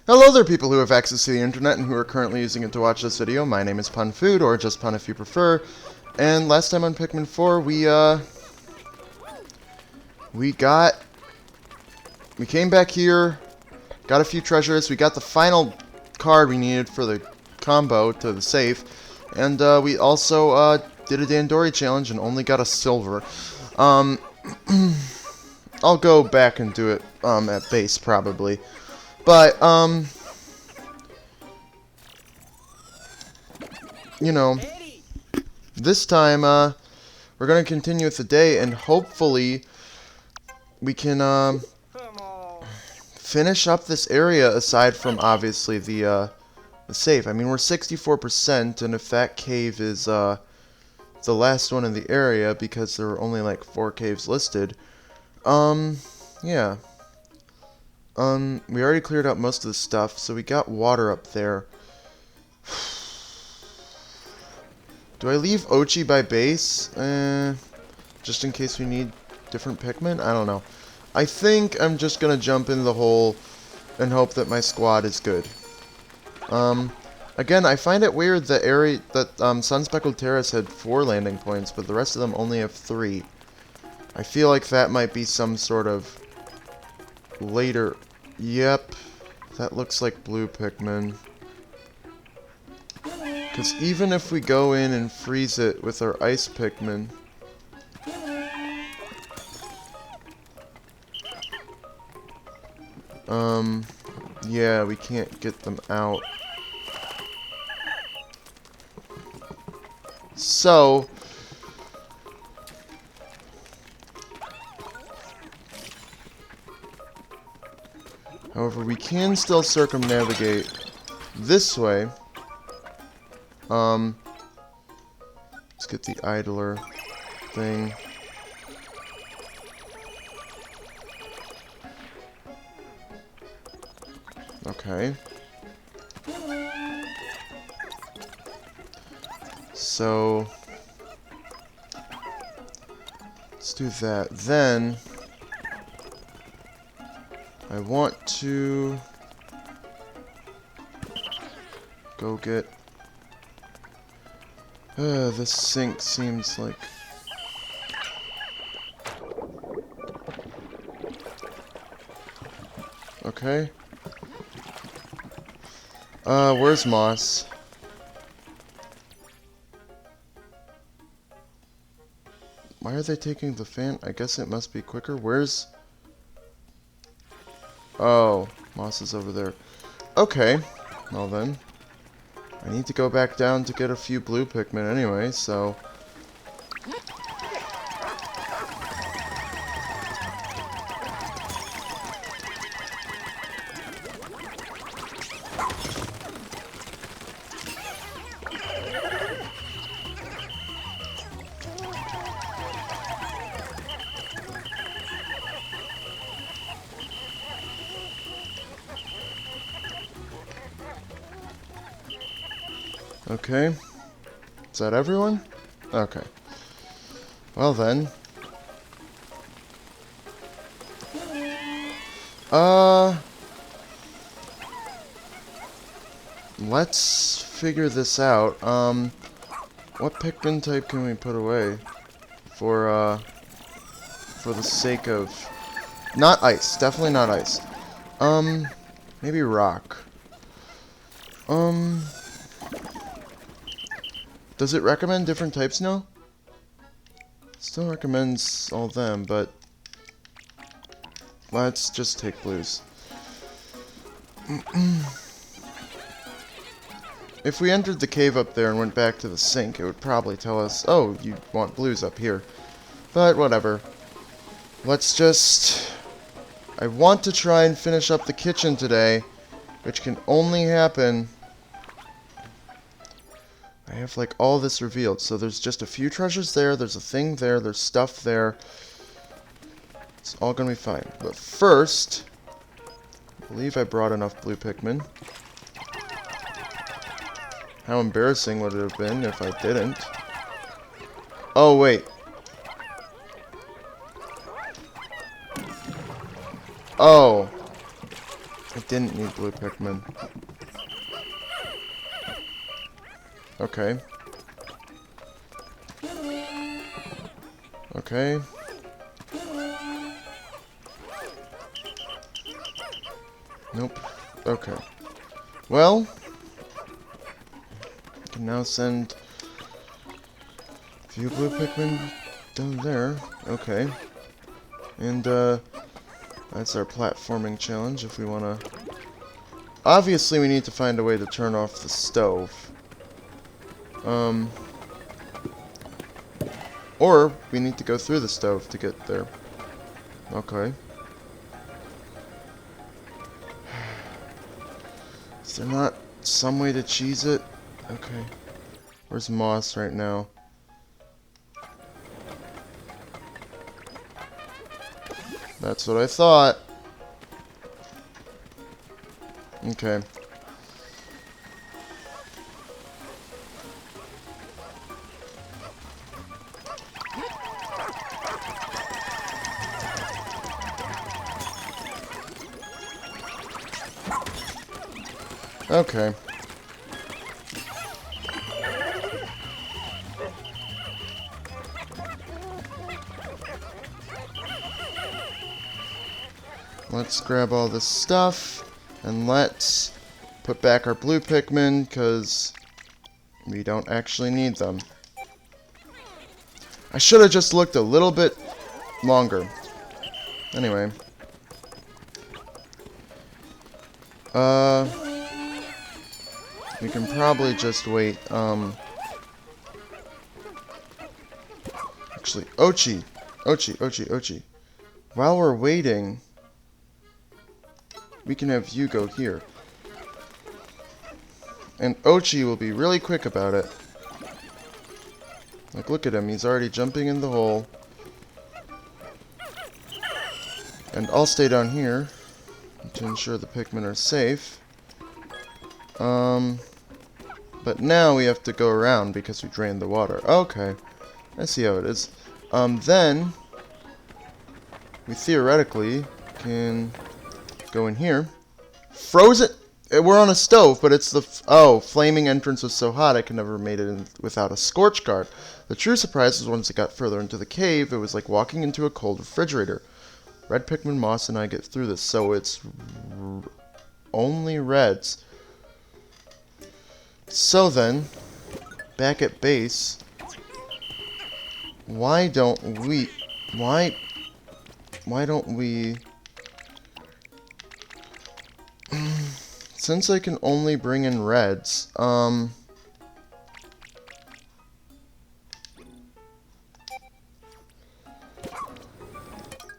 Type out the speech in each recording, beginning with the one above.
Hello there, people who have access to the internet and who are currently using it to watch this video. My name is Pun Food, or just Pun if you prefer. And last time on Pikmin 4, we came back here, got a few treasures, we got the final card we needed for the combo to the safe, and we also did a Dandori challenge and only got a silver. I'll go back and do it at base probably. But, you know, this time, we're going to continue with the day, and hopefully we can, finish up this area aside from, obviously, the safe. I mean, we're 64%, and if that cave is, the last one in the area, because there were only, like, 4 caves listed, yeah. We already cleared out most of the stuff, so we got water up there. Do I leave Ochi by base? Just in case we need different Pikmin? I don't know. I think I'm just gonna jump in the hole and hope that my squad is good. Again, I find it weird that Sun-Speckled Terrace had 4 landing points, but the rest of them only have 3. I feel like that might be some sort of later. Yep, that looks like blue Pikmin. Because even if we go in and freeze it with our ice Pikmin, yeah, we can't get them out. So, however, we can still circumnavigate this way. Let's get the idler thing. Okay. So, let's do that. Then, I want to go get... this sink seems like... Okay. Where's Moss? Why are they taking the fan? I guess it must be quicker. Where's... Oh, Moss is over there. Okay. Well then. I need to go back down to get a few blue Pikmin anyway, so... Okay. Is that everyone? Okay. Well then. Let's figure this out. What Pikmin type can we put away? For the sake of... Not ice. Definitely not ice. Maybe rock. Does it recommend different types now? Still recommends all of them, but let's just take blues. If we entered the cave up there and went back to the sink, it would probably tell us, oh, you want blues up here. But whatever. Let's just... I want to try and finish up the kitchen today, which can only happen... I have, like, all this revealed. So there's just a few treasures there, there's a thing there, there's stuff there. It's all gonna be fine. But first, I believe I brought enough blue Pikmin. How embarrassing would it have been if I didn't? Oh, wait. Oh. I didn't need blue Pikmin. Okay. Okay. Nope. Okay. Well, I can now send a few blue Pikmin down there. Okay. And, that's our platforming challenge if we want to... Obviously, we need to find a way to turn off the stove. Or we need to go through the stove to get there. Okay. Is there not some way to cheese it? Okay. Where's Moss right now? That's what I thought. Okay. Okay. Let's grab all this stuff, and let's put back our blue Pikmin, because we don't actually need them. I should have just looked a little bit longer. Anyway. We can probably just wait, actually, Ochi. While we're waiting, we can have you go here. And Ochi will be really quick about it. Like, look at him, he's already jumping in the hole. And I'll stay down here to ensure the Pikmin are safe. But now we have to go around because we drained the water. Okay, I see how it is. Then we theoretically can go in here. Frozen. We're on a stove, but it's the flaming entrance was so hot I could never have made it in without a scorch guard. The true surprise was once it got further into the cave, it was like walking into a cold refrigerator. Red Pikmin, Moss, and I get through this, so it's only reds. So then, back at base, why don't we since I can only bring in reds,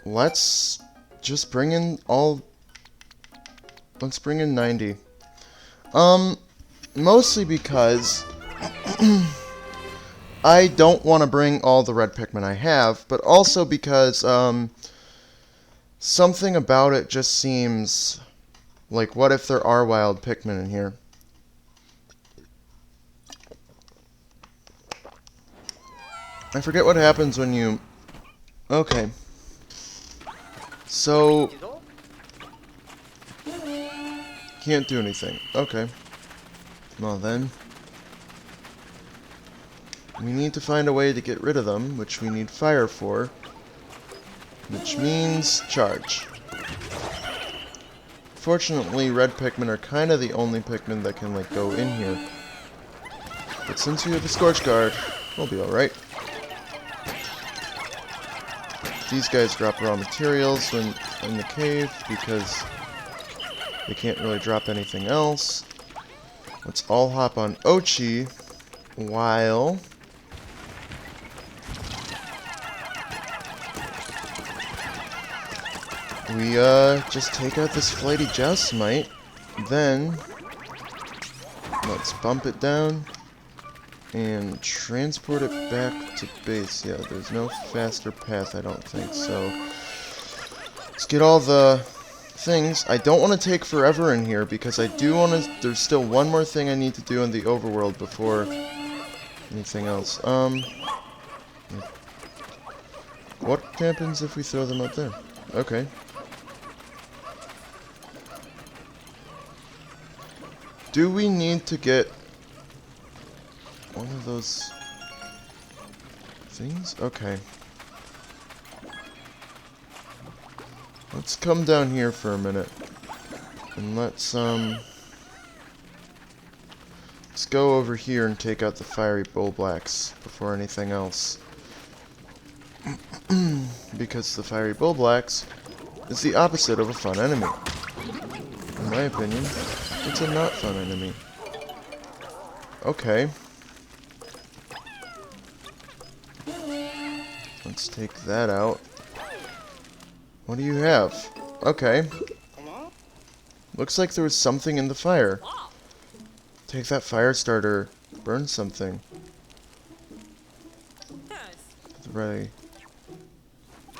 let's just bring in let's bring in 90. Mostly because I don't want to bring all the red Pikmin I have, but also because something about it just seems like, what if there are wild Pikmin in here? I forget what happens when you... Okay. So... Can't do anything. Okay. Well then, we need to find a way to get rid of them, which we need fire for, which means charge. Fortunately, red Pikmin are kind of the only Pikmin that can, like, go in here. But since we have a Scorch Guard, we'll be alright. These guys drop raw materials when in the cave, because they can't really drop anything else. Let's all hop on Ochi while we just take out this flighty Jousmite. Then let's bump it down and transport it back to base. Yeah, there's no faster path, I don't think. So let's get all the things. I don't want to take forever in here because I do want to... There's still one more thing I need to do in the overworld before anything else. What happens if we throw them up there? Okay. Do we need to get one of those things? Okay. Let's come down here for a minute. And let's go over here and take out the fiery bullblacks before anything else. Because the fiery bullblacks is the opposite of a fun enemy. In my opinion, it's a not fun enemy. Okay. Let's take that out. What do you have? Okay. Looks like there was something in the fire. Take that fire starter. Burn something. Ready.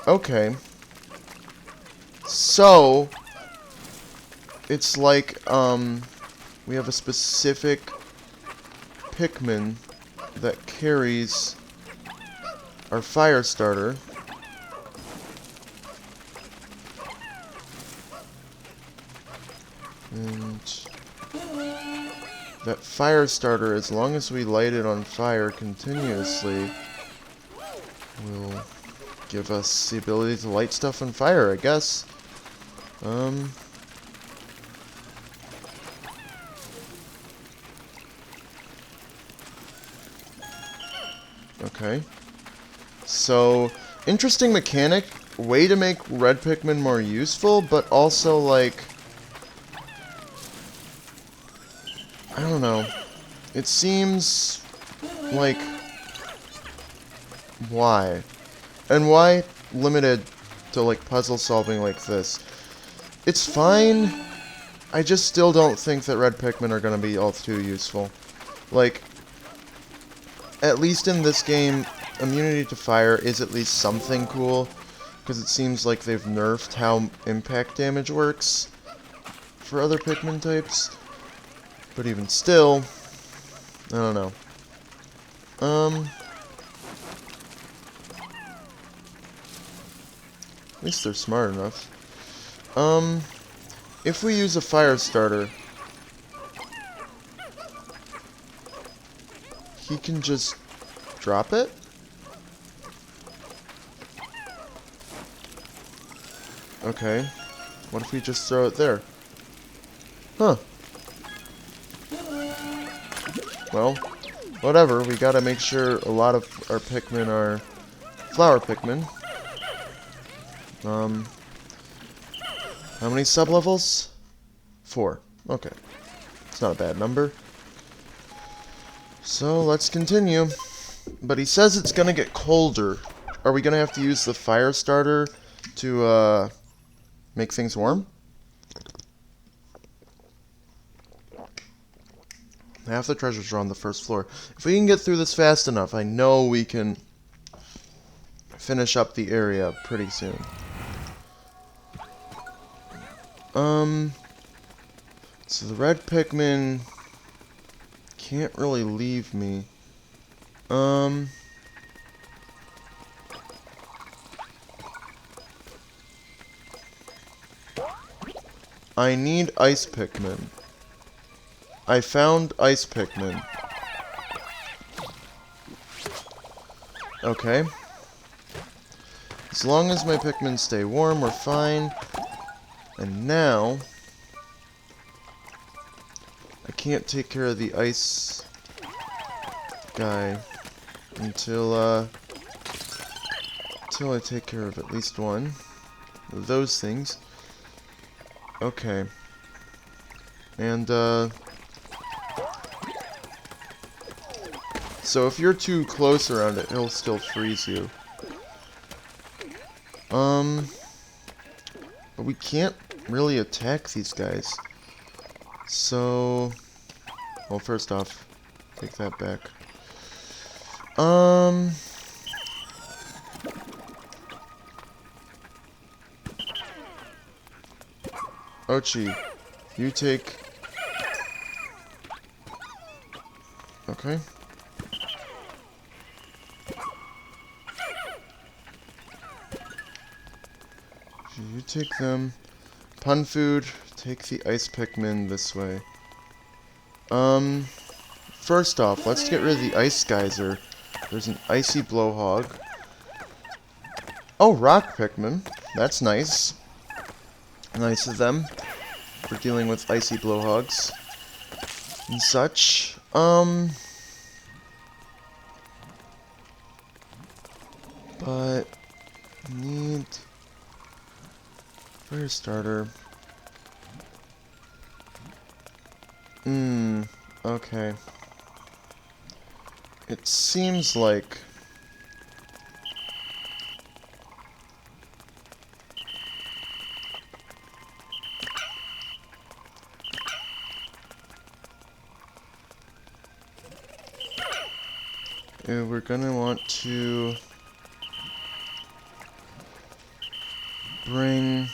Okay. So, it's like, we have a specific Pikmin that carries our fire starter. And that fire starter, as long as we light it on fire continuously, will give us the ability to light stuff on fire, I guess. Okay. So, interesting mechanic. Way to make red Pikmin more useful, but also, like, I don't know. It seems like, why? And why limited to, like, puzzle solving like this? It's fine. I just still don't think that red Pikmin are going to be all too useful. Like, at least in this game, immunity to fire is at least something cool, because it seems like they've nerfed how impact damage works for other Pikmin types. But even still, I don't know. At least they're smart enough. If we use a fire starter, he can just drop it? Okay. What if we just throw it there? Huh. Well, whatever. We gotta make sure a lot of our Pikmin are flower Pikmin. How many sublevels? 4. Okay. It's not a bad number. So, let's continue. But he says it's gonna get colder. Are we gonna have to use the fire starter to, make things warm? Half the treasures are on the first floor. If we can get through this fast enough, I know we can finish up the area pretty soon. So the red Pikmin can't really leave me. I need ice Pikmin. I found ice Pikmin. Okay. As long as my Pikmin stay warm, we're fine. And now, I can't take care of the ice guy until I take care of at least one of those things. Okay. And, so if you're too close around it, he'll still freeze you. But we can't really attack these guys. So, well, first off, take that back. Ochi, you take... Okay. You take them. Pun Food, take the ice Pikmin this way. First off, let's get rid of the ice geyser. There's an icy blowhog. Oh, rock Pikmin. That's nice. Nice of them for dealing with icy blowhogs and such. But need fire starter. Okay. It seems like we're gonna want to bring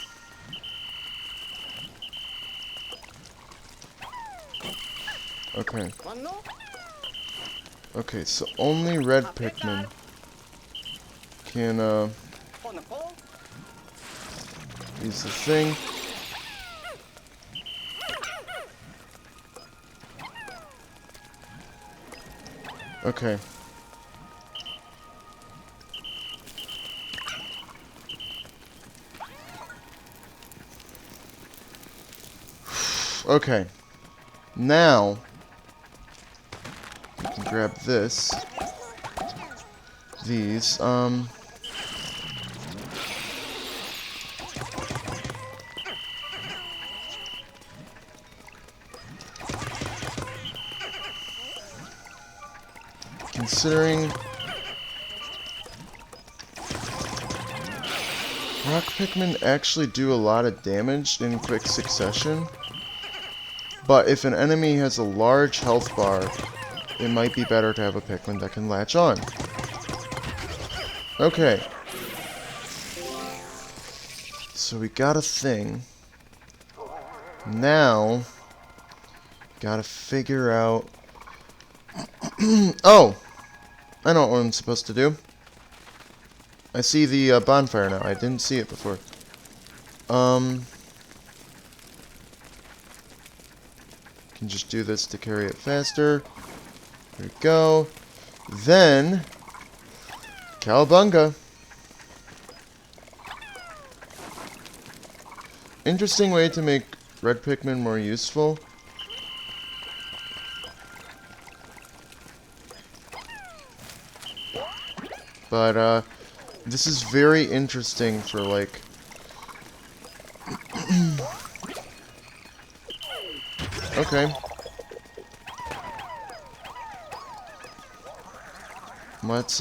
Okay, so only red Pikmin can use the thing. Okay. Okay. Now I can grab this. These. Considering rock Pikmin actually do a lot of damage in quick succession, but if an enemy has a large health bar, it might be better to have a Pikmin that can latch on. Okay. So we got a thing. Now, gotta figure out... Oh! I know what I'm supposed to do. I see the bonfire now. I didn't see it before. Can just do this to carry it faster. There we go. Then, Cowabunga. Interesting way to make red Pikmin more useful. But, this is very interesting for, like... Okay. Let's,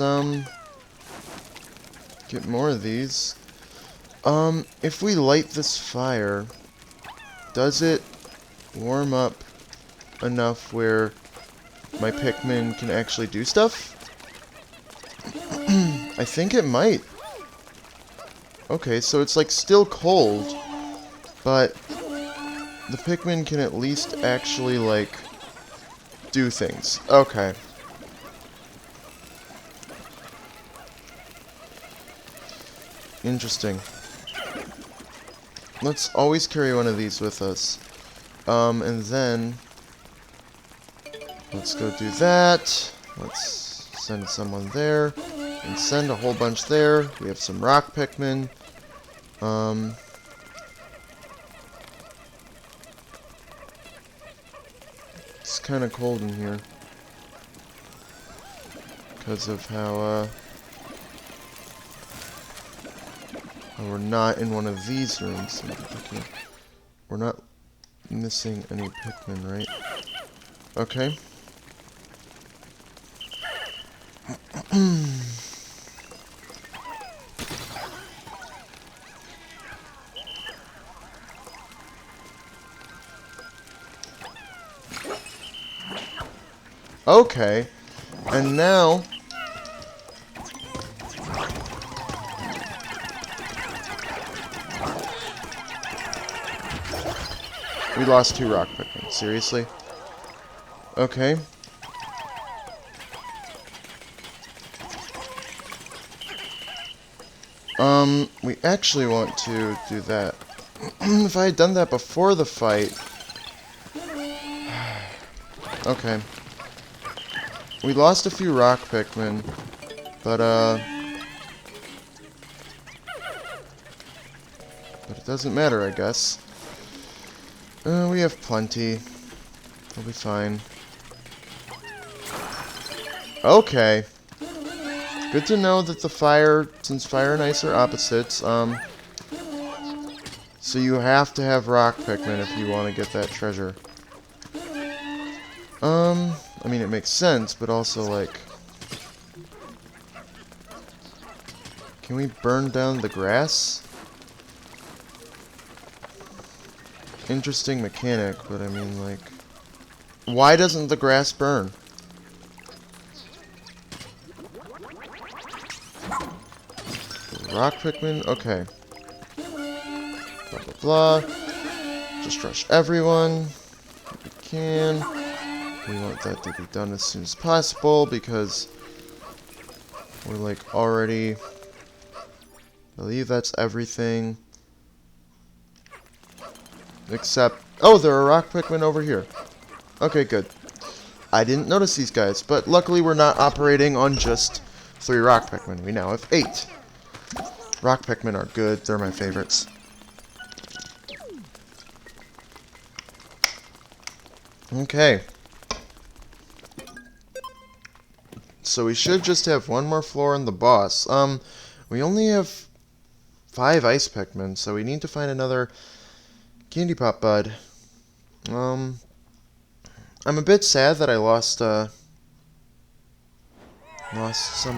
get more of these. If we light this fire, does it warm up enough where my Pikmin can actually do stuff? I think it might. Okay, so it's like still cold, but the Pikmin can at least actually like do things. Okay. Interesting. Let's always carry one of these with us. And then let's go do that. Let's send someone there. And send a whole bunch there. We have some rock Pikmin. It's kind of cold in here. Because of how we're not in one of these rooms. Okay. We're not missing any Pikmin, right? Okay. Okay, and now we lost 2 rock Pikmin. Seriously? Okay. We actually want to do that. If I had done that before the fight, Okay. We lost a few rock Pikmin, but it doesn't matter, I guess. We have plenty. We'll be fine. Okay. Good to know that the fire, since fire and ice are opposites, so you have to have rock Pikmin if you want to get that treasure. I mean, it makes sense, but also, like... Can we burn down the grass? Interesting mechanic, but I mean, like... Why doesn't the grass burn? Rock Pikmin? Okay. Blah, blah, blah. Just rush everyone. If we can. We want that to be done as soon as possible, because we're, like, already... I believe that's everything. Except... Oh, there are rock Pikmin over here. Okay, good. I didn't notice these guys, but luckily we're not operating on just 3 rock Pikmin. We now have 8. Rock Pikmin are good. They're my favorites. Okay. So we should just have one more floor in the boss. We only have 5 ice Pikmin, so we need to find another Candy Pop Bud. I'm a bit sad that I lost some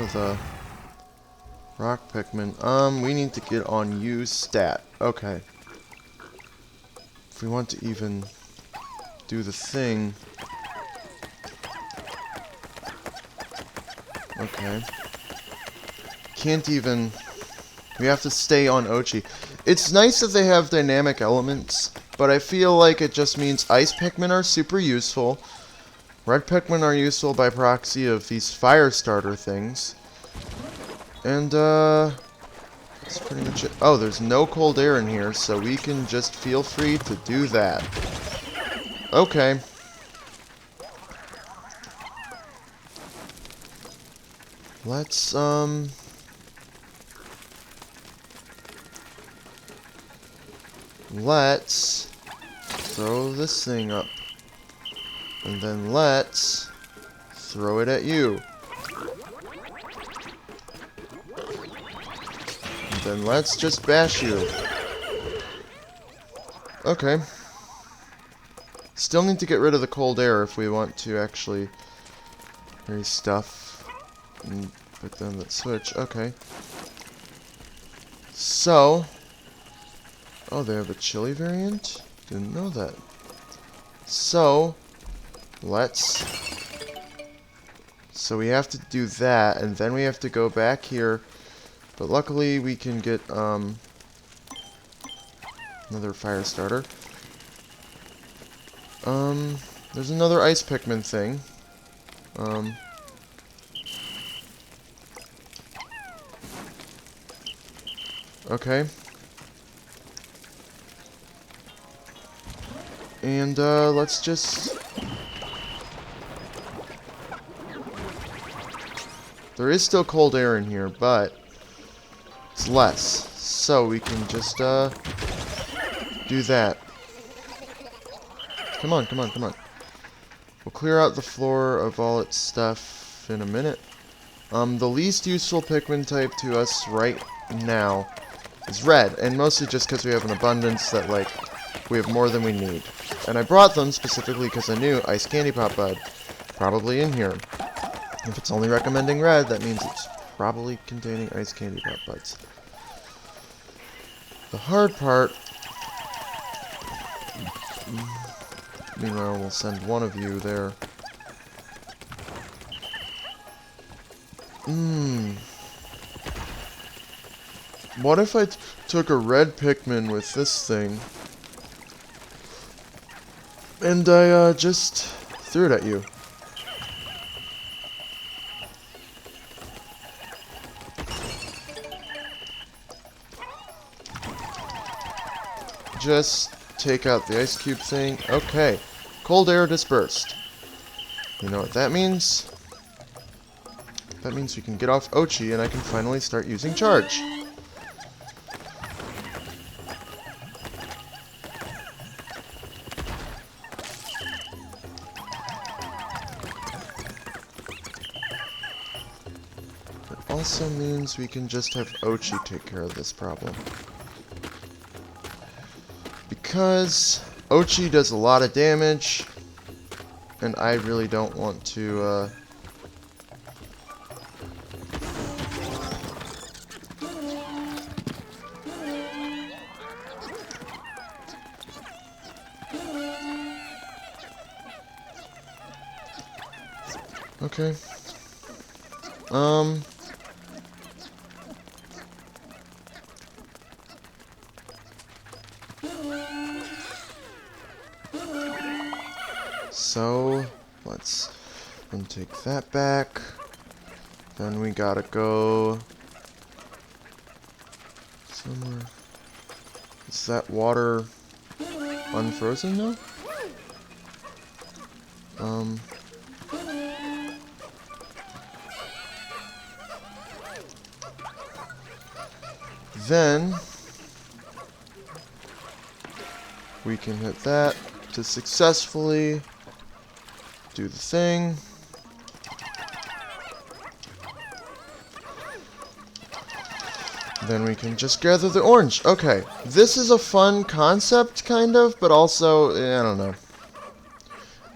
of the rock Pikmin. We need to get on use stat. Okay. If we want to even do the thing. Okay. Can't even... We have to stay on Ochi. It's nice that they have dynamic elements, but I feel like it just means ice Pikmin are super useful. Red Pikmin are useful by proxy of these fire starter things. And, that's pretty much it. Oh, there's no cold air in here, so we can just feel free to do that. Okay. Let's, let's throw this thing up. And then let's throw it at you. And then let's just bash you. Okay. Still need to get rid of the cold air if we want to actually carry stuff. And put down that switch. Okay. So... Oh, they have a chili variant? Didn't know that. So, let's... So we have to do that, and then we have to go back here. But luckily we can get, another fire starter. There's another ice Pikmin thing. Okay. And, let's just... There is still cold air in here, but it's less. So we can just, do that. Come on, come on, come on. We'll clear out the floor of all its stuff in a minute. The least useful Pikmin type to us right now is red, and mostly just because we have an abundance that, like, we have more than we need. And I brought them specifically because I knew Ice Candy Pop Bud probably in here. If it's only recommending red, that means it's probably containing Ice Candy Pop Buds. The hard part... Meanwhile, we'll send one of you there. What if I took a red Pikmin with this thing, and I, just threw it at you? Just take out the ice cube thing. Okay. Cold air dispersed. You know what that means? That means we can get off Ochi and I can finally start using charge. It also means we can just have Ochi take care of this problem. Because Ochi does a lot of damage, and I really don't want to, Okay. So, let's then take that back. Then we gotta go somewhere. Is that water unfrozen now? Then we can hit that to successfully do the thing. Then we can just gather the orange. Okay, this is a fun concept, kind of, but also, I don't know.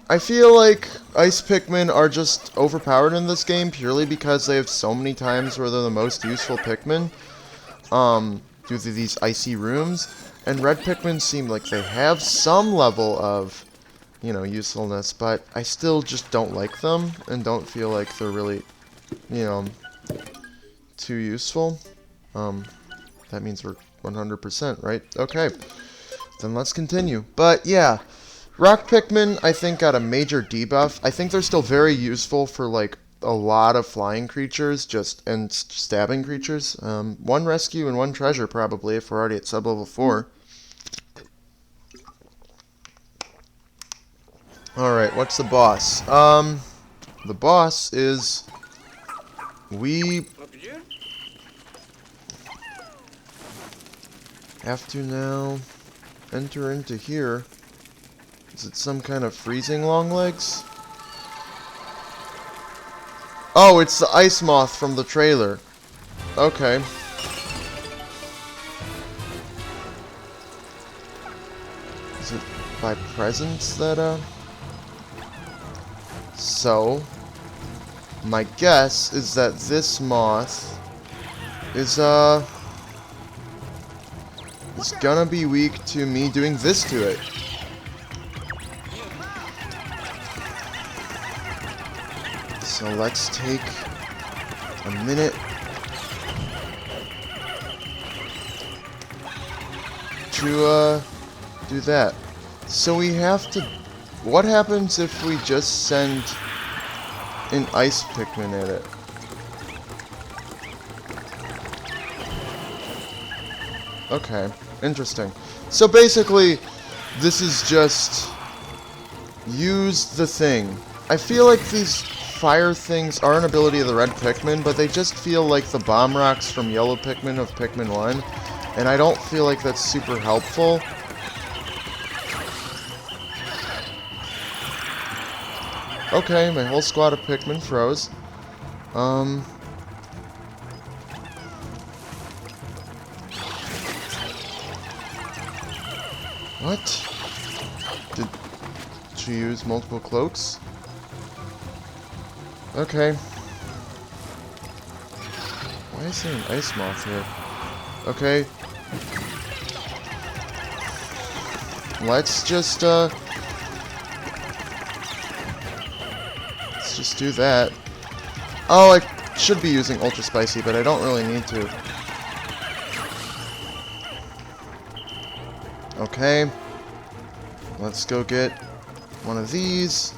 I feel like ice Pikmin are just overpowered in this game purely because they have so many times where they're the most useful Pikmin, due to these icy rooms, and red Pikmin seem like they have some level of, you know, usefulness, but I still just don't like them, and don't feel like they're really, you know, too useful. That means we're 100%, right? Okay, then let's continue. But yeah, rock Pikmin, I think, got a major debuff. I think they're still very useful for, like, a lot of flying creatures, and stabbing creatures. One rescue and one treasure, probably, if we're already at sub-level 4. Alright, what's the boss? The boss is... we have to now enter into here. Is it some kind of freezing long legs? Oh, it's the ice moth from the trailer. Okay. Is it by presence that, So, my guess is that this moth is gonna be weak to me doing this to it. So let's take a minute to do that. So we have to... what happens if we just send an ice Pikmin at it? Okay, interesting. So basically, this is just use the thing. I feel like these fire things are an ability of the red Pikmin, but they just feel like the bomb rocks from yellow Pikmin of Pikmin 1, and I don't feel like that's super helpful. Okay, my whole squad of Pikmin froze. What? Did she use multiple cloaks? Okay. Why is there an ice moth here? Okay. Let's just do that. Oh, I should be using Ultra Spicy, but I don't really need to. Okay. Let's go get one of these,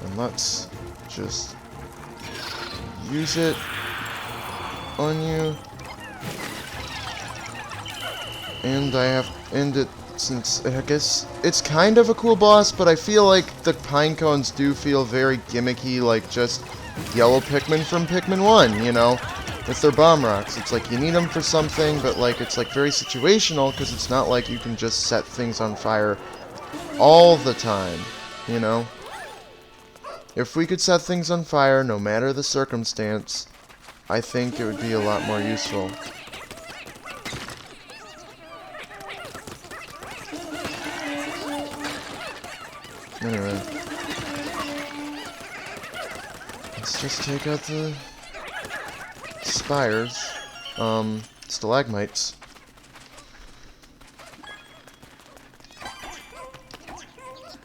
and let's just use it on you. And since I guess it's kind of a cool boss, but I feel like the pine cones do feel very gimmicky, like just yellow Pikmin from Pikmin 1, you know, with their bomb rocks. It's like you need them for something, but like it's like very situational, because it's not like you can just set things on fire all the time, you know. If we could set things on fire, no matter the circumstance, I think it would be a lot more useful. Anyway, let's just take out the spires, stalagmites.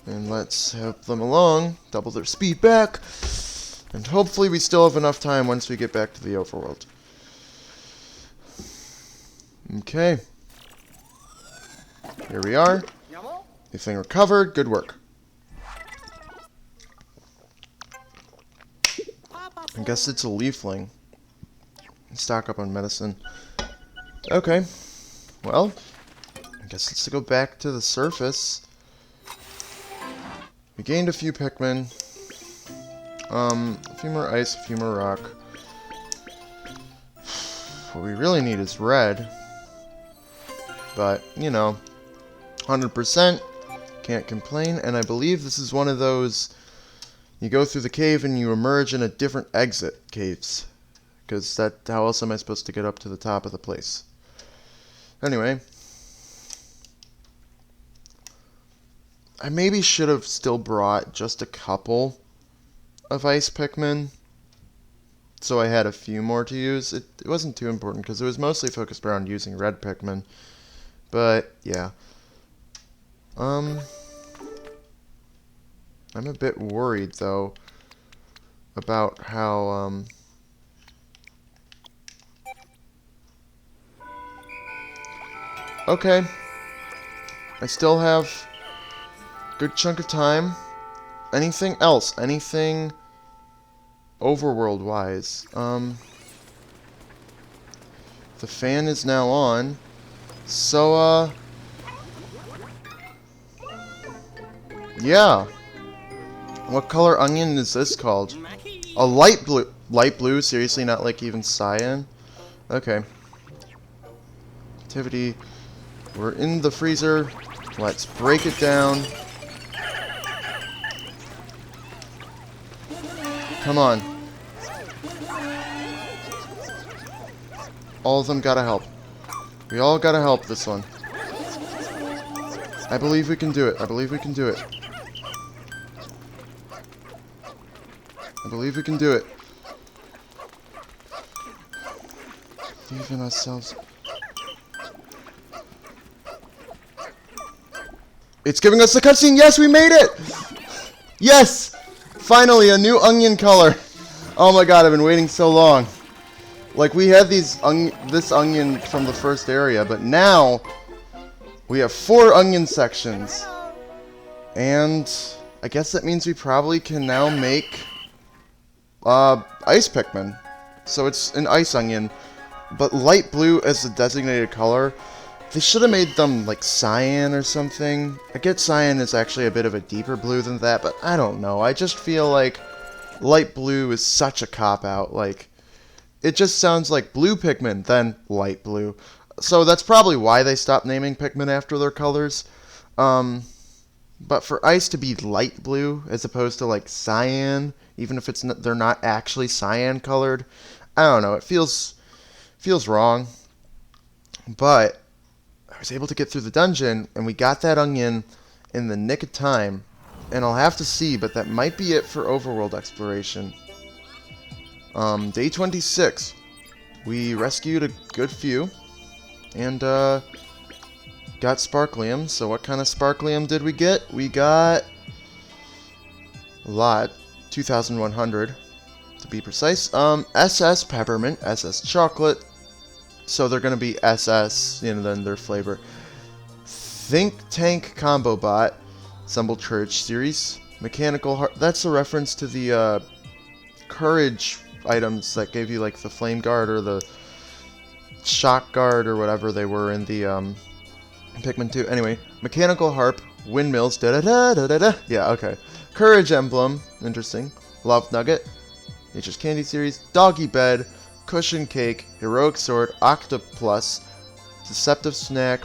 And let's help them along, double their speed back, and hopefully we still have enough time once we get back to the overworld. Okay. Here we are. Everything recovered. Good work. I guess it's a leafling. Stock up on medicine. Okay. Well, I guess let's go back to the surface. We gained a few Pikmin. A few more ice, a few more rock. What we really need is red. But, you know, 100%. Can't complain. And I believe this is one of those... You go through the cave and you emerge in a different exit caves. Because how else am I supposed to get up to the top of the place? Anyway. I maybe should have still brought just a couple of ice Pikmin. So I had a few more to use. It wasn't too important because it was mostly focused around using red Pikmin. But, yeah. I'm a bit worried, though, about how, Okay. I still have a good chunk of time. Anything else? Anything overworld-wise? The fan is now on. So, yeah. What color onion is this called? A light blue. Light blue? Seriously, not like even cyan? Okay. Activity. We're in the freezer. Let's break it down. Come on. All of them gotta help. We all gotta help this one. I believe we can do it. I believe we can do it. I believe we can do it. Believe in ourselves. It's giving us the cutscene. Yes, we made it! Yes! Finally, a new onion color. Oh my god, I've been waiting so long. Like, we had this onion from the first area, but now we have 4 onion sections. And I guess that means we probably can now make ice Pikmin. So it's an ice onion, but light blue as the designated color. They should have made them like cyan or something. I get cyan is actually a bit of a deeper blue than that, but I don't know. I just feel like light blue is such a cop-out. Like, it just sounds like blue Pikmin, then light blue. So that's probably why they stopped naming Pikmin after their colors. But for ice to be light blue as opposed to like cyan, even if they're not actually cyan colored, I don't know. It feels wrong. But I was able to get through the dungeon, and we got that onion in the nick of time. And I'll have to see, but that might be it for overworld exploration. Day 26. We rescued a good few, and got sparklium. So what kind of sparklium did we get? We got a lot. 2,100 to be precise. SS peppermint, SS chocolate. So they're going to be SS, you know, then their flavor. Think Tank Combo Bot, Assemble Courage series. Mechanical Heart. That's a reference to the courage items that gave you like the flame guard or the shock guard or whatever they were in the Pikmin 2. Anyway, mechanical harp, windmills, da-da-da-da-da-da. Yeah, okay. Courage emblem, interesting. Love nugget, nature's candy series, doggy bed, cushion cake, heroic sword, octoplus, deceptive snack,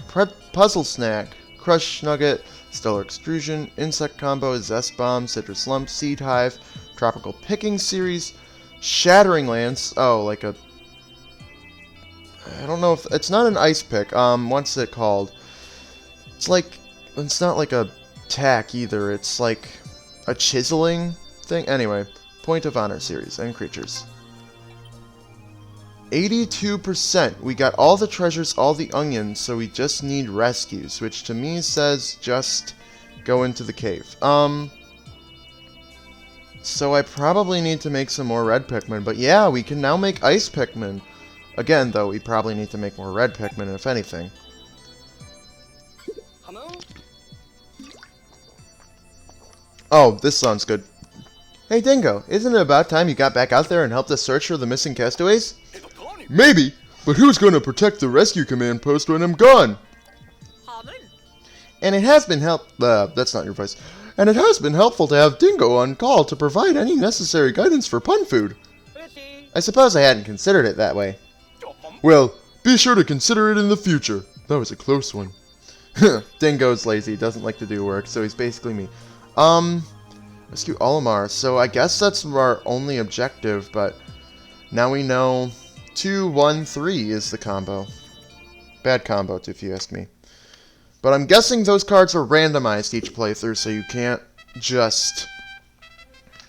puzzle snack, crush nugget, stellar extrusion, insect combo, zest bomb, citrus lump, seed hive, tropical picking series, shattering lance. Oh, like a... I don't know if... It's not an ice pick. What's it called? It's like... It's not like a tack either. It's like a chiseling thing. Anyway, point of honor series and creatures. 82%. We got all the treasures, all the onions, so we just need rescues, which to me says just go into the cave. So I probably need to make some more red Pikmin, but yeah, we can now make ice Pikmin. Again, though, we probably need to make more red Pikmin, if anything. Oh, this sounds good. Hey Dingo, isn't it about time you got back out there and helped us search for the missing castaways? Maybe, but who's going to protect the rescue command post when I'm gone? And it has been that's not your voice. And it has been helpful to have Dingo on call to provide any necessary guidance for pun food. I suppose I hadn't considered it that way. Well, be sure to consider it in the future. That was a close one. Dingo's lazy, doesn't like to do work, so he's basically me. Rescue Olimar. So I guess that's our only objective, but now we know 2, 1, 3 is the combo. Bad combo, if you ask me. But I'm guessing those cards are randomized each playthrough, so you can't just,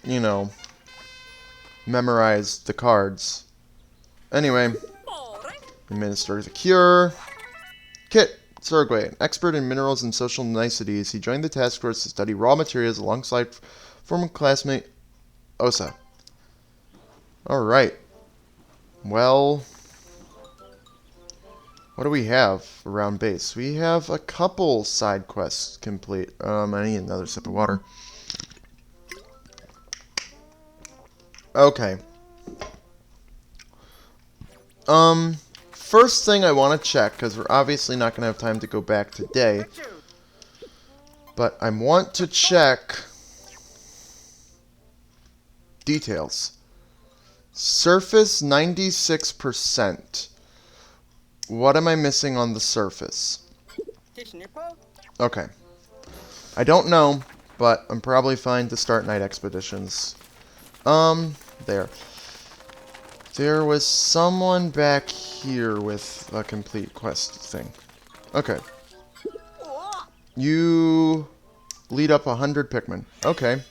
you know, memorize the cards. Anyway, administer the cure. Kit Surgway, an expert in minerals and social niceties. He joined the task force to study raw materials alongside former classmate Osa. Alright. Well, what do we have around base? We have a couple side quests complete. I need another sip of water. Okay. First thing I want to check, because we're obviously not going to have time to go back today, but I want to check details. Surface 96%. What am I missing on the surface? Okay. I don't know, but I'm probably fine to start night expeditions. There. There was someone back here with a complete quest thing. Okay. You lead up 100 Pikmin. Okay.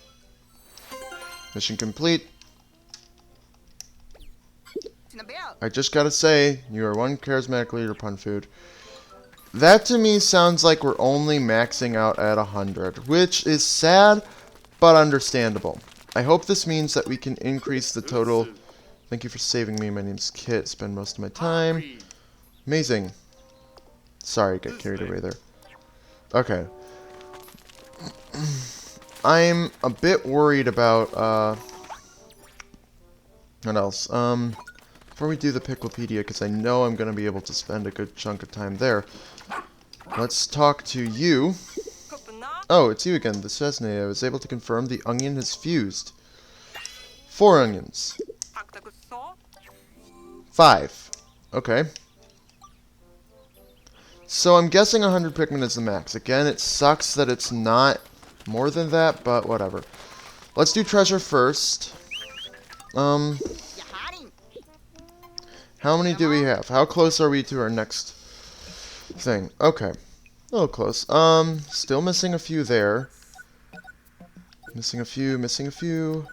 Mission complete. I just gotta say, you are one charismatic leader, pun food. That to me sounds like we're only maxing out at 100, which is sad, but understandable. I hope this means that we can increase the total. Thank you for saving me. My name's Kit. Spend most of my time. Amazing. Sorry, get carried away there. Okay. I'm a bit worried about, what else? Before we do the Picklepedia, because I know I'm going to be able to spend a good chunk of time there, let's talk to you. Oh, it's you again, the Chesney. I was able to confirm the onion has fused. 4 onions. 5. Okay. So I'm guessing 100 Pikmin is the max. Again, it sucks that it's not more than that, but whatever. Let's do treasure first. How many do we have? How close are we to our next thing? Okay. A little close. Still missing a few there. Missing a few.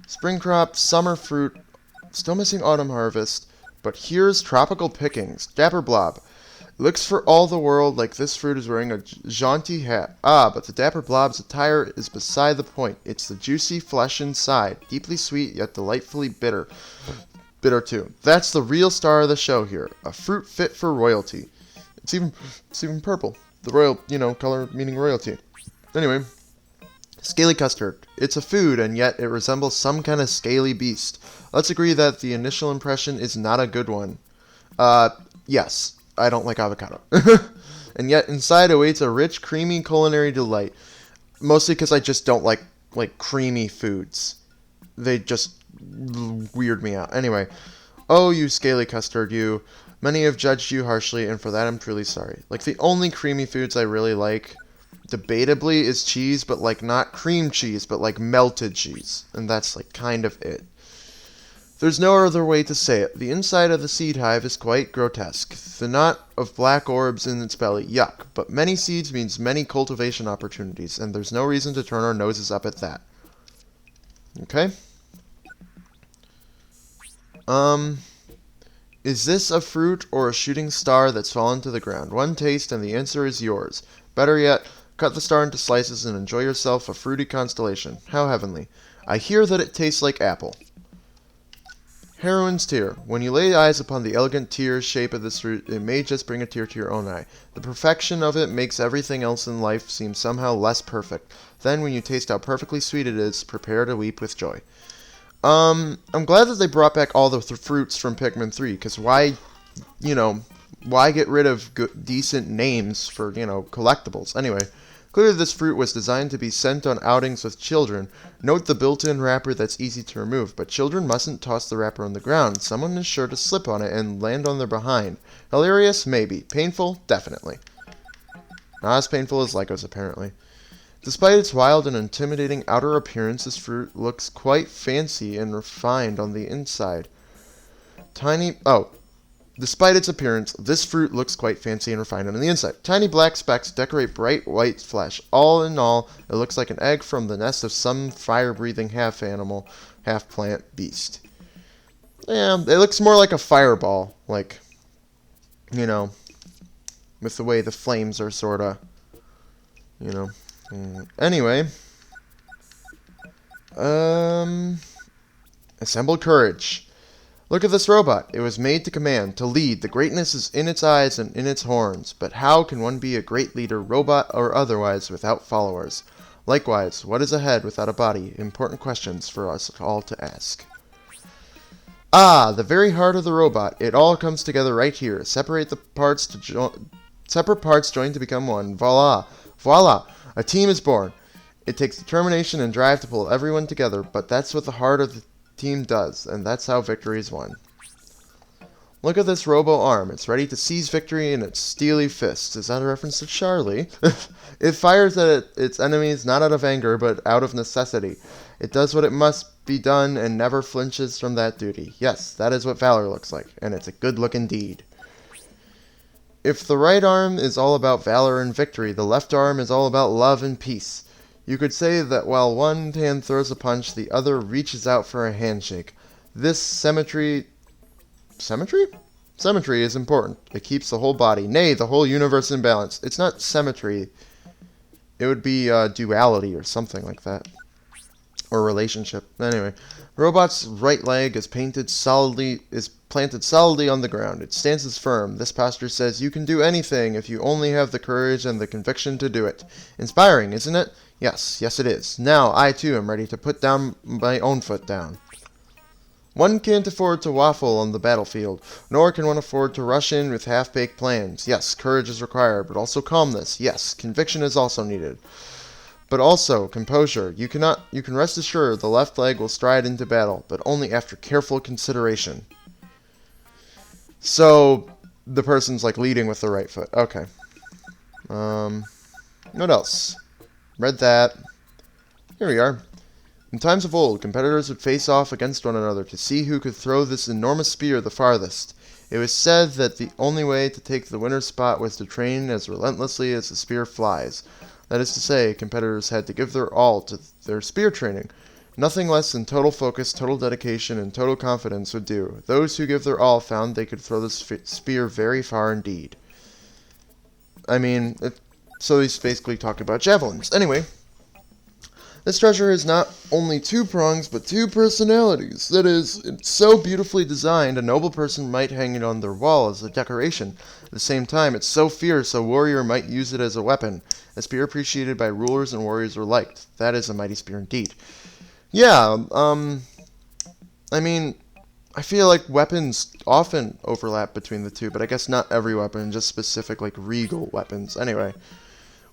Spring crop, summer fruit. Still missing autumn harvest. But here's tropical pickings. Dapper blob. Looks for all the world like this fruit is wearing a jaunty hat. Ah, but the dapper blob's attire is beside the point. It's the juicy flesh inside. Deeply sweet, yet delightfully bitter. Bitter too. That's the real star of the show here. A fruit fit for royalty. It's even purple. The royal, color meaning royalty. Anyway. Scaly custard. It's a food, and yet it resembles some kind of scaly beast. Let's agree that the initial impression is not a good one. Yes. I don't like avocado. and yet inside awaits a rich, creamy culinary delight. Mostly because I just don't like creamy foods. They just weird me out. Anyway, oh, you scaly custard, you. Many have judged you harshly, and for that I'm truly sorry. Like, the only creamy foods I really like, debatably, is cheese, but, like, not cream cheese, but, like, melted cheese. And that's, like, kind of it. There's no other way to say it. The inside of the seed hive is quite grotesque. The knot of black orbs in its belly, yuck. But many seeds means many cultivation opportunities, and there's no reason to turn our noses up at that. Okay? Is this a fruit or a shooting star that's fallen to the ground? One taste and the answer is yours. Better yet, cut the star into slices and enjoy yourself a fruity constellation. How heavenly. I hear that it tastes like apple. Heroine's tear. When you lay eyes upon the elegant tear shape of this fruit, it may just bring a tear to your own eye. The perfection of it makes everything else in life seem somehow less perfect. Then, when you taste how perfectly sweet it is, prepare to weep with joy. I'm glad that they brought back all the fruits from Pikmin 3, because why get rid of decent names for, collectibles? Anyway, clearly this fruit was designed to be sent on outings with children. Note the built-in wrapper that's easy to remove, but children mustn't toss the wrapper on the ground. Someone is sure to slip on it and land on their behind. Hilarious? Maybe. Painful? Definitely. Not as painful as Legos, apparently. Despite its wild and intimidating outer appearance, this fruit looks quite fancy and refined on the inside. Despite its appearance, this fruit looks quite fancy and refined on the inside. Tiny black specks decorate bright white flesh. All in all, it looks like an egg from the nest of some fire-breathing half-animal, half-plant beast. Yeah, it looks more like a fireball, with the way the flames are sorta, Anyway, assemble courage. Look at this robot. It was made to command, to lead. The greatness is in its eyes and in its horns. But how can one be a great leader, robot or otherwise, without followers? Likewise, what is a head without a body? Important questions for us all to ask. Ah, the very heart of the robot. It all comes together right here. Separate parts joined to become one. Voila! Voila! A team is born. It takes determination and drive to pull everyone together, but that's what the heart of the team does, and that's how victory is won. Look at this robo-arm. It's ready to seize victory in its steely fists. Is that a reference to Charlie? It fires at its enemies not out of anger, but out of necessity. It does what it must be done and never flinches from that duty. Yes, that is what valor looks like, and it's a good look indeed. If the right arm is all about valor and victory, the left arm is all about love and peace. You could say that while one hand throws a punch, the other reaches out for a handshake. This symmetry is important. It keeps the whole body, nay, the whole universe in balance. It's not symmetry. It would be duality or something like that. Or relationship. Anyway, robot's right leg is planted solidly on the ground. Its stance is firm. This posture says you can do anything if you only have the courage and the conviction to do it. Inspiring, isn't it? Yes, it is. Now, I too am ready to put down my own foot down. One can't afford to waffle on the battlefield, nor can one afford to rush in with half-baked plans. Yes, courage is required, but also calmness. Yes, conviction is also needed. But also, composure. You can rest assured the left leg will stride into battle, but only after careful consideration. So, the person's leading with the right foot. Okay. What else? Read that. Here we are. In times of old, competitors would face off against one another to see who could throw this enormous spear the farthest. It was said that the only way to take the winner's spot was to train as relentlessly as the spear flies. That is to say, competitors had to give their all to their spear training. Nothing less than total focus, total dedication, and total confidence would do. Those who give their all found they could throw the spear very far indeed. So he's basically talking about javelins. Anyway, this treasure has not only 2 prongs, but 2 personalities. That is, it's so beautifully designed, a noble person might hang it on their wall as a decoration. At the same time, it's so fierce, a warrior might use it as a weapon. A spear appreciated by rulers and warriors alike. That is a mighty spear indeed. Yeah, I feel like weapons often overlap between the two, but I guess not every weapon, just specific, like, regal weapons. Anyway,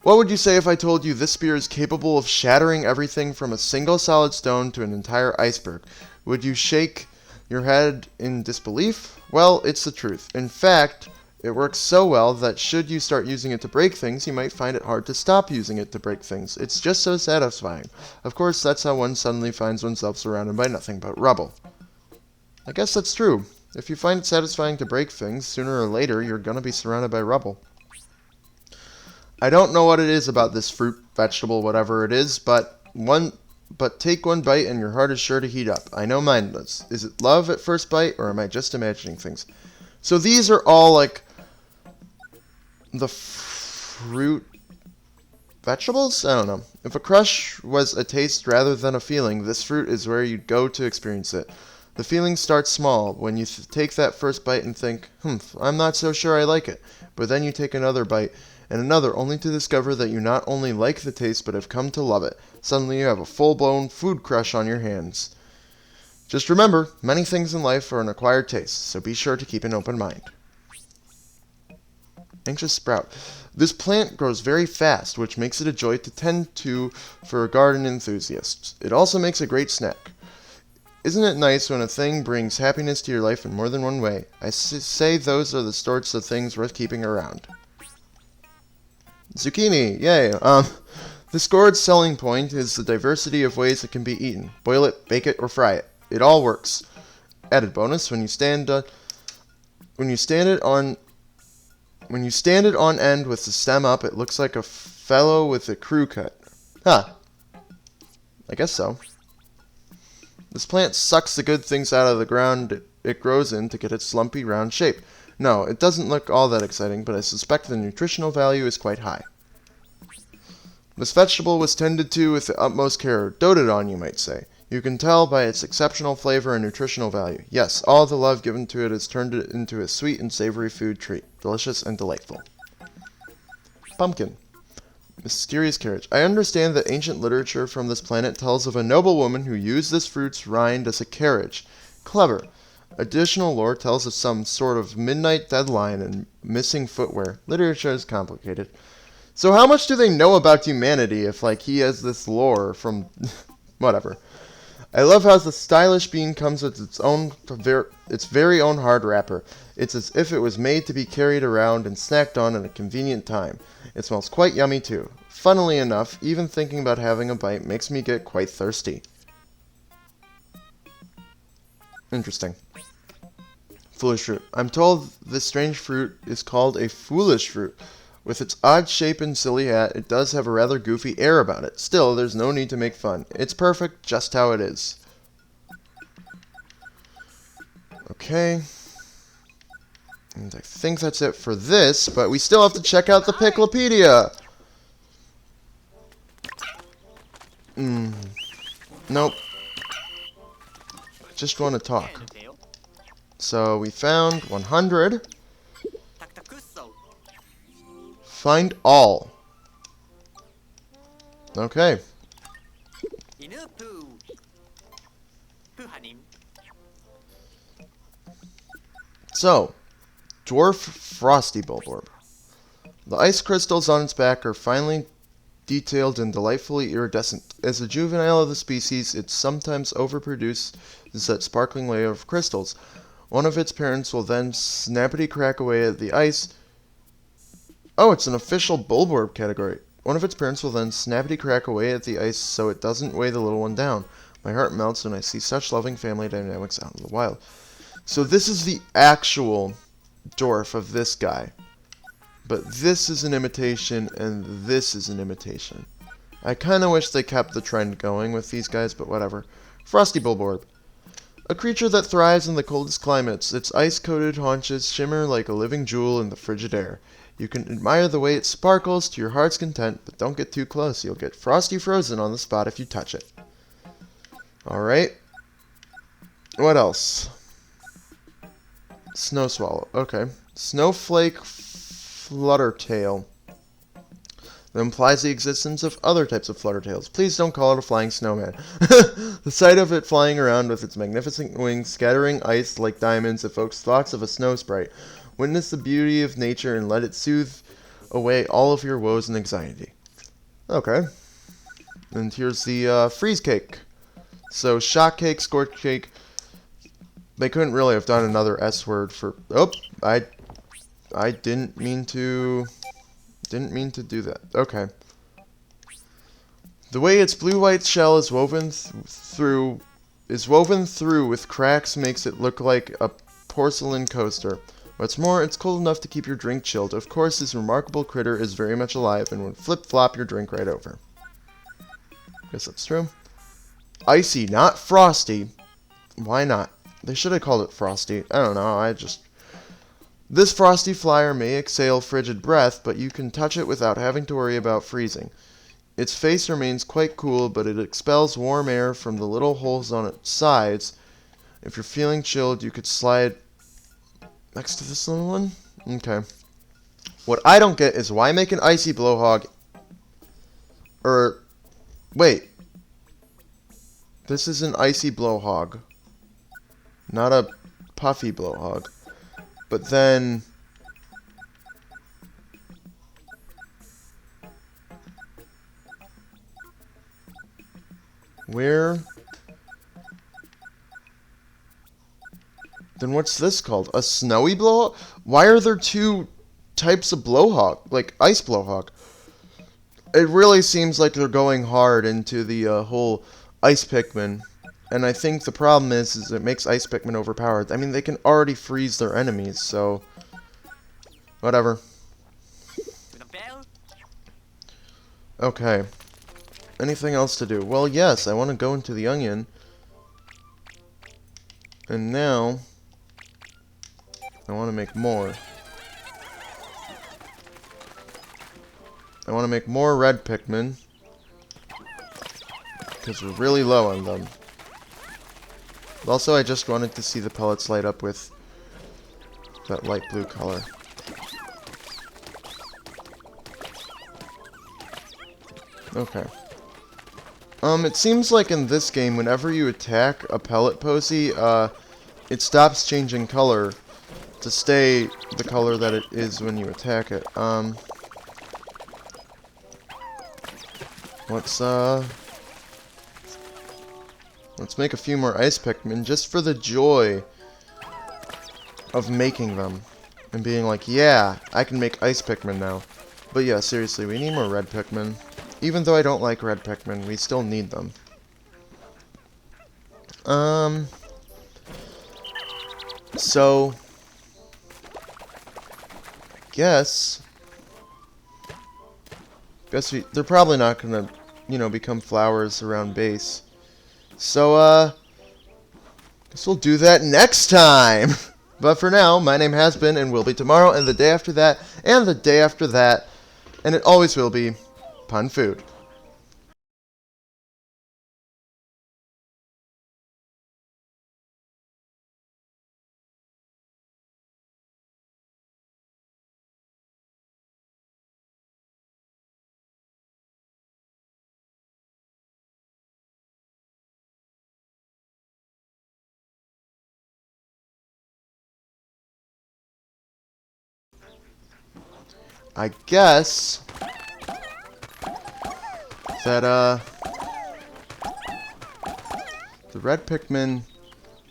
what would you say if I told you this spear is capable of shattering everything from a single solid stone to an entire iceberg? Would you shake your head in disbelief? Well, it's the truth. In fact, it works so well that should you start using it to break things, you might find it hard to stop using it to break things. It's just so satisfying. Of course, that's how one suddenly finds oneself surrounded by nothing but rubble. I guess that's true. If you find it satisfying to break things, sooner or later you're gonna be surrounded by rubble. I don't know what it is about this fruit, vegetable, whatever it is, but take one bite and your heart is sure to heat up. I know mine does. Is it love at first bite, or am I just imagining things? So these are all like the fruit vegetables? I don't know. If a crush was a taste rather than a feeling, this fruit is where you'd go to experience it. The feeling starts small when you take that first bite and think, I'm not so sure I like it. But then you take another bite and another, only to discover that you not only like the taste but have come to love it. Suddenly you have a full-blown food crush on your hands. Just remember, many things in life are an acquired taste, so be sure to keep an open mind. Anxious sprout. This plant grows very fast, which makes it a joy to tend to for garden enthusiasts. It also makes a great snack. Isn't it nice when a thing brings happiness to your life in more than one way? I say those are the sorts of things worth keeping around. Zucchini, yay. This gourd's selling point is the diversity of ways it can be eaten. Boil it, bake it, or fry it. It all works. Added bonus, when you stand it on end with the stem up, it looks like a fellow with a crew cut. Huh. I guess so. This plant sucks the good things out of the ground it grows in to get its lumpy, round shape. No, it doesn't look all that exciting, but I suspect the nutritional value is quite high. This vegetable was tended to with the utmost care, doted on, you might say. You can tell by its exceptional flavor and nutritional value. Yes, all the love given to it has turned it into a sweet and savory food treat. Delicious and delightful. Pumpkin. Mysterious carriage. I understand that ancient literature from this planet tells of a noblewoman who used this fruit's rind as a carriage. Clever. Additional lore tells of some sort of midnight deadline and missing footwear. Literature is complicated. So how much do they know about humanity if, like, he has this lore from... whatever. I love how the stylish bean comes with its very own hard wrapper. It's as if it was made to be carried around and snacked on at a convenient time. It smells quite yummy too. Funnily enough, even thinking about having a bite makes me get quite thirsty. Interesting. Foolish fruit. I'm told this strange fruit is called a foolish fruit. With its odd shape and silly hat, it does have a rather goofy air about it. Still, there's no need to make fun. It's perfect just how it is. Okay. And I think that's it for this, but we still have to check out the Picklepedia. Nope. I just want to talk. So we found 100. Find all. Okay. So, dwarf frosty bulborb. The ice crystals on its back are finely detailed and delightfully iridescent. As a juvenile of the species, it sometimes overproduces that sparkling layer of crystals. One of its parents will then snappity crack away at the ice. Oh, it's an official bulborb category. One of its parents will then snappity crack away at the ice so it doesn't weigh the little one down. My heart melts when I see such loving family dynamics out in the wild. So this is the actual dwarf of this guy. But this is an imitation, and this is an imitation. I kind of wish they kept the trend going with these guys, but whatever. Frosty bulborb. A creature that thrives in the coldest climates. Its ice-coated haunches shimmer like a living jewel in the frigid air. You can admire the way it sparkles to your heart's content, but don't get too close. You'll get frosty frozen on the spot if you touch it. Alright. What else? Snow swallow. Okay. Snowflake fluttertail. that implies the existence of other types of fluttertails. Please don't call it a flying snowman. The sight of it flying around with its magnificent wings, scattering ice like diamonds, evokes thoughts of a snow sprite. Witness the beauty of nature and let it soothe away all of your woes and anxiety. Okay. And here's the freeze cake. So shock cake, scorch cake. They couldn't really have done another S word for... Oh, I didn't mean to do that. Okay. The way its blue-white shell is woven through with cracks makes it look like a porcelain coaster. What's more, it's cold enough to keep your drink chilled. Of course, this remarkable critter is very much alive and would flip-flop your drink right over. Guess that's true. Icy, not frosty. Why not? They should have called it frosty. I don't know, This frosty flyer may exhale frigid breath, but you can touch it without having to worry about freezing. Its face remains quite cool, but it expels warm air from the little holes on its sides. If you're feeling chilled, you could slide next to this little one? Okay. What I don't get is why make an icy blowhog... Wait. This is an icy blowhog. Not a puffy blowhog. But then... Where... Then what's this called? A snowy blowhog? Why are there two types of blowhog? Like, ice blowhog. It really seems like they're going hard into the whole ice Pikmin. And I think the problem is it makes ice Pikmin overpowered. I mean, they can already freeze their enemies, so... Whatever. Okay. Anything else to do? Well, yes, I want to go into the onion. And now... I want to make more. I want to make more red Pikmin. Because we're really low on them. Also, I just wanted to see the pellets light up with that light blue color. Okay. It seems like in this game, whenever you attack a pellet posy, it stops changing color to stay the color that it is when you attack it. Let's make a few more ice Pikmin just for the joy of making them. And being like, yeah, I can make ice Pikmin now. But yeah, seriously, we need more red Pikmin. Even though I don't like red Pikmin, we still need them. So... Guess they're probably not gonna, become flowers around base. So, guess we'll do that next time. But for now, my name has been and will be tomorrow, and the day after that, and the day after that, and it always will be Pun Food. I guess that, the red Pikmin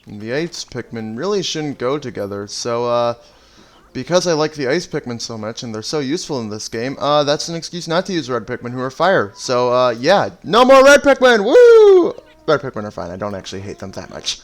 and the ice Pikmin really shouldn't go together. So, because I like the ice Pikmin so much and they're so useful in this game, that's an excuse not to use red Pikmin who are fire. So, yeah, no more red Pikmin! Woo! Red Pikmin are fine. I don't actually hate them that much.